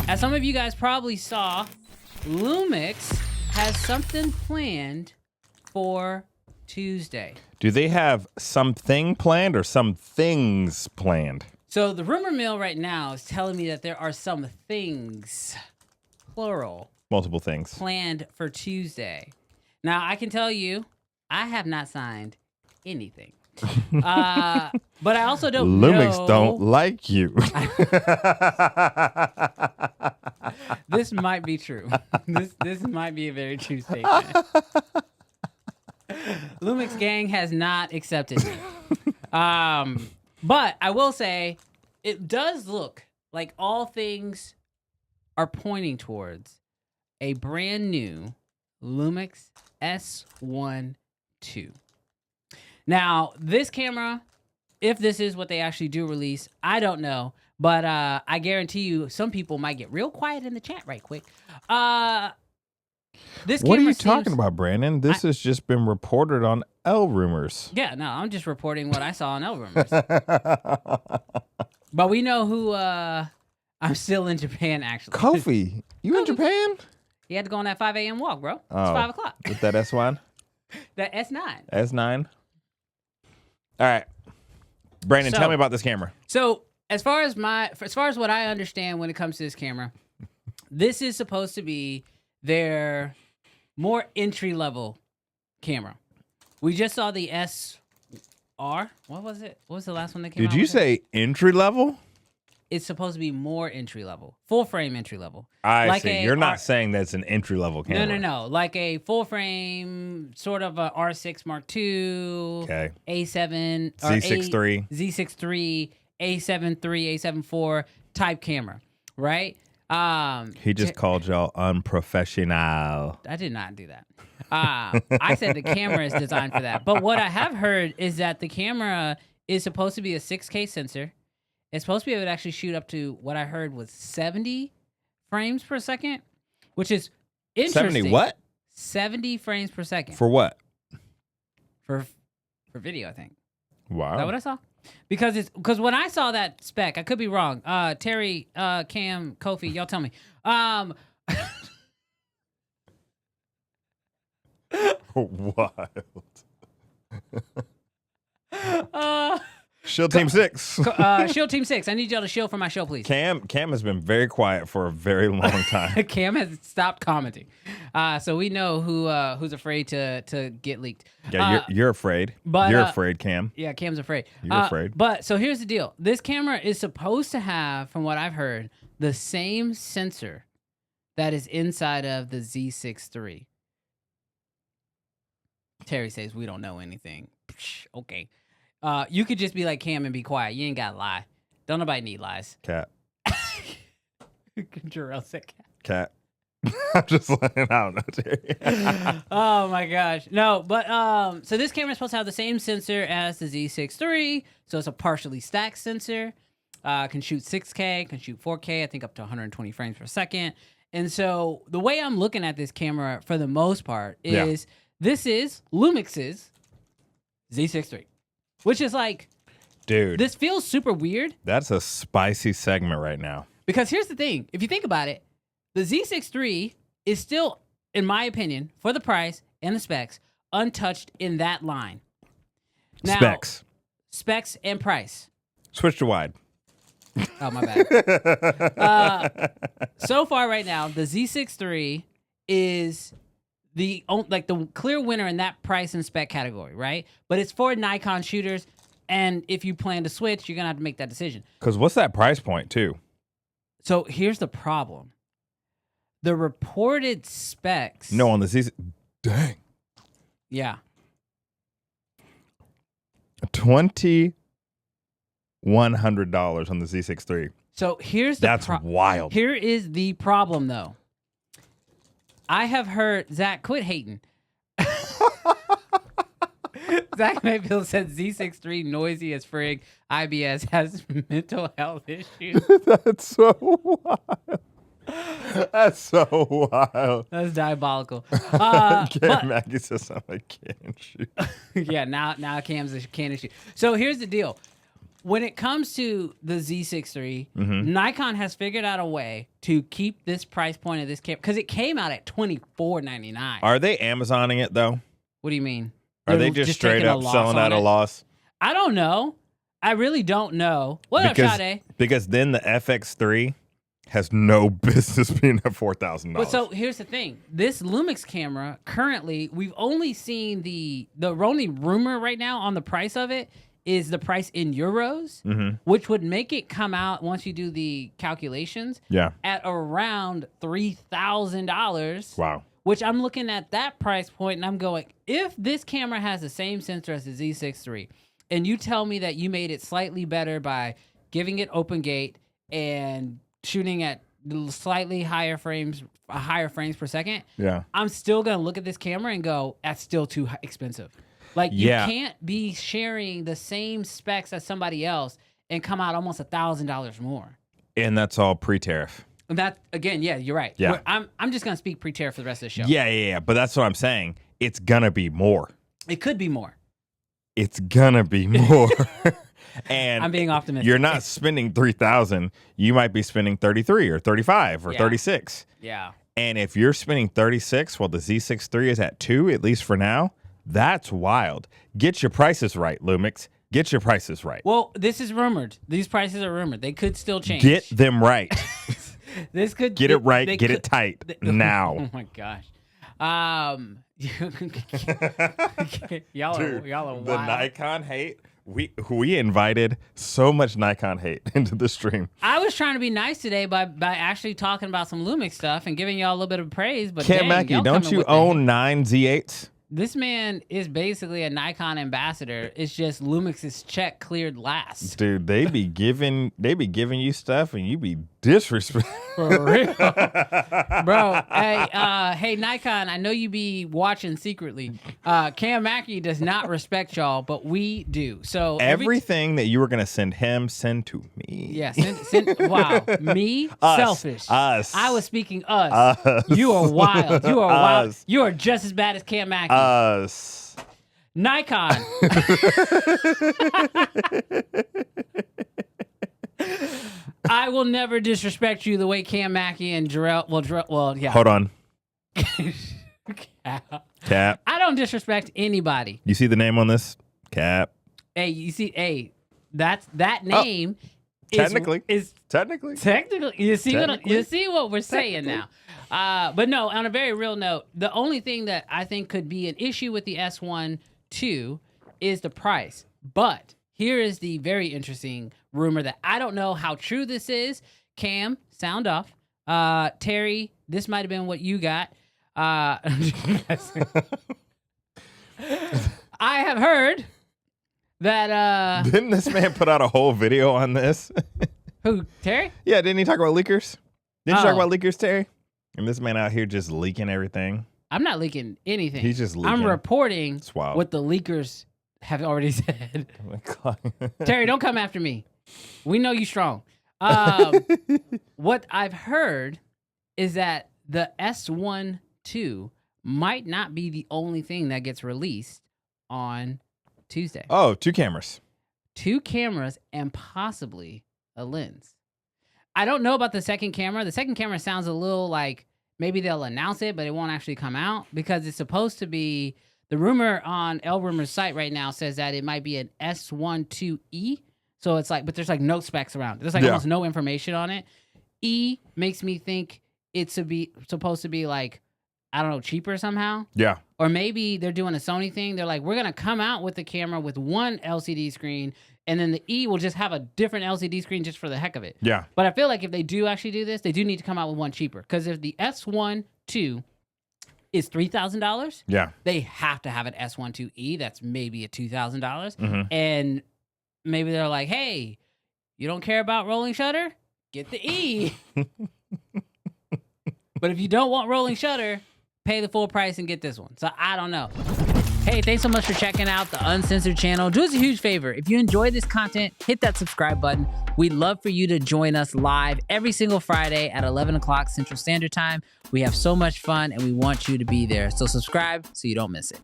As some of you guys probably saw, Lumix has something planned for Tuesday. Do they have something planned or some things planned? So the rumor mill right now is telling me that there are some things, plural, Multiple things. planned for Tuesday. Now, I can tell you, I have not signed anything. But I also don't Lumix know. don't like you. This might be true. This might be a very true statement. Lumix gang has not accepted me. But I will say, it does look like all things are pointing towards a brand new Lumix S12. Now, this camera, if this is what they actually do release, I don't know. But I guarantee you, some people might get real quiet in the chat right quick. This What are camera you talking about, Brandon? This has just been reported on L Rumors. Yeah, no, I'm just reporting what I saw on L Rumors. But we know who. I'm still in Japan, actually. Kofi, you in Japan? He had to go on that 5 a.m. walk, bro. It's Oh, 5 o'clock. With that S1? That S9. S9? All right. Brandon, So- tell me about this camera. So as far as what I understand when it comes to this camera, this is supposed to be their more entry level camera. We just saw the SR. What was it? What was the last one that came out? Did you with it? say entry level? It's supposed to be more entry level, full frame entry level. I see. You're not saying that's an entry level camera. No. Like a full frame, sort of a R6 Mark II, Okay. A7, or Z6 III. Z6 III, A7 III, A7 IV type camera, right? He just called y'all unprofessional. I did not do that. I said the camera is designed for that. But what I have heard is that the camera is supposed to be a 6K sensor. It's supposed to be able to actually shoot up to what I heard was 70 frames per second, which is interesting. 70 what? 70 frames per second. For what? For video, I think. Wow. Is that what I saw? Because when I saw that spec, I could be wrong. Terry, Cam, Kofi, y'all tell me. Wild. Shield Team 6. Shield Team 6. I need y'all to shield for my show, please. Cam has been very quiet for a very long time. Cam has stopped commenting. So we know who's afraid to get leaked. Yeah, you're afraid. But, you're afraid, Cam. Yeah, Cam's afraid. You're afraid. But so here's the deal. This camera is supposed to have, from what I've heard, the same sensor that is inside of the Z6 III. Terry says we don't know anything. Psh, okay. You could just be like Cam and be quiet. You ain't got to lie. Don't nobody need lies. Cat. Jarrell said cat. Cat. I'm just letting out. Oh my gosh. No, but so this camera is supposed to have the same sensor as the Z6 III. So it's a partially stacked sensor. Can shoot 6K, can shoot 4K, I think up to 120 frames per second. And so the way I'm looking at this camera for the most part is this is Lumix's Z6 III. Which is like, dude, this feels super weird. That's a spicy segment right now. Because here's the thing. If you think about it, the Z6 III is still, in my opinion, for the price and the specs, untouched in that line. Now, Specs and price. Switch to wide. Oh, my bad. So far right now, the Z6 III is the clear winner in that price and spec category, right? But it's for Nikon shooters, and if you plan to switch, you're gonna have to make that decision. Because what's that price point too? So here's the problem: the reported specs. No, on the Z. Dang. Yeah. $2,100 on the Z6 III. So here's the. That's wild. Here is the problem, though. I have heard Zach quit hating. Zach Mayfield said Z6 III noisy as frig. IBS has mental health issues. That's so wild. That's so wild. That's diabolical. Maggie says I'm a can shoot. Yeah, now Cam's a can shoot. So here's the deal. when it comes to the Z6 III, Mm-hmm. Nikon has figured out a way to keep this price point of this camera because it came out at $24.99. Are they Amazoning it though? What do you mean? Are they They're just straight taking a up loss selling on at a it? loss? I don't know. I really don't know. What up, Sade? Because then the FX3 has no business being at $4,000. But so here's the thing: this Lumix camera currently, we've only seen the only rumor right now on the price of it is the price in euros, which would make it come out once you do the calculations. Yeah. At around $3,000. Wow. Which I'm looking at that price point and I'm going, if this camera has the same sensor as the Z6 III, and you tell me that you made it slightly better by giving it open gate and shooting at slightly higher frames per second, Yeah. I'm still gonna look at this camera and go, that's still too expensive. Like you can't be sharing the same specs as somebody else and come out almost $1,000 more. And that's all pre-tariff. And that again, yeah, you're right. Yeah. I'm just gonna speak pre-tariff for the rest of the show. Yeah. But that's what I'm saying. It's gonna be more. It could be more. It's gonna be more. And I'm being optimistic. You're not spending $3,000. You might be spending 33 or 35 or 36. Yeah. And if you're spending 36 while the Z6 III is at 2, at least for now, that's wild. Get your prices right, Lumix. Get your prices right. Well, this is rumored. These prices are rumored. They could still change. Get them right. This could Get it right. Get could, it tight now. Oh my gosh. y'all Dude, are wild. the Nikon hate. We invited so much Nikon hate into the stream. I was trying to be nice today by actually talking about some Lumix stuff and giving y'all a little bit of praise. But Cam dang, Mackey, y'all don't coming you with own 9 Z8s? This man is basically a Nikon ambassador. It's just Lumix's check cleared last. Dude, they be giving you stuff and you be disrespectful. For real. Bro, hey Nikon, I know you be watching secretly. Cam Mackey does not respect y'all, but we do. So everything that you were gonna send him, send to me. Yeah, wow. Me? Us. Selfish. Us. I was speaking us. You are wild. You are wild. You are just as bad as Cam Mackey. Us. Nikon. I will never disrespect you the way Cam Mackey and Jarrell. Well, yeah. Hold on. Cap. I don't disrespect anybody. You see the name on this? Cap. Hey, you see, that name technically. is technically. You see what we're saying now. But no, on a very real note, the only thing that I think could be an issue with the S1ii is the price. But here is the very interesting rumor that I don't know how true this is. Cam, sound off. Terry, this might have been what you got. I have heard that didn't this man put out a whole video on this? Who, Terry? Yeah, didn't he talk about leakers? Didn't you talk about leakers, Terry? And this man out here just leaking everything. I'm not leaking anything. He's just leaking. I'm reporting wild. what the leakers have already said. Terry, don't come after me. We know you strong. What I've heard is that the S12 might not be the only thing that gets released on Tuesday. Oh, 2 cameras. 2 cameras and possibly a lens. I don't know about the second camera. The second camera sounds a little like maybe they'll announce it, but it won't actually come out because it's supposed to be. The rumor on El Rumor's site right now says that it might be an S1ii. So it's like, but there's like no specs around it. There's like almost no information on it. E makes me think it's supposed to be like, I don't know, cheaper somehow. Yeah. Or maybe they're doing a Sony thing. They're like, we're going to come out with the camera with one LCD screen, and then the E will just have a different LCD screen just for the heck of it. Yeah. But I feel like if they do actually do this, they do need to come out with one cheaper. Because if the S12 is $3,000, yeah, they have to have an S12e that's maybe a $2,000. And maybe they're like, hey, you don't care about rolling shutter? Get the E. But if you don't want rolling shutter, pay the full price and get this one. So I don't know. Hey, thanks so much for checking out the Uncensored channel. Do us a huge favor. If you enjoyed this content, hit that subscribe button. We'd love for you to join us live every single Friday at 11 o'clock Central Standard Time. We have so much fun and we want you to be there. So subscribe so you don't miss it.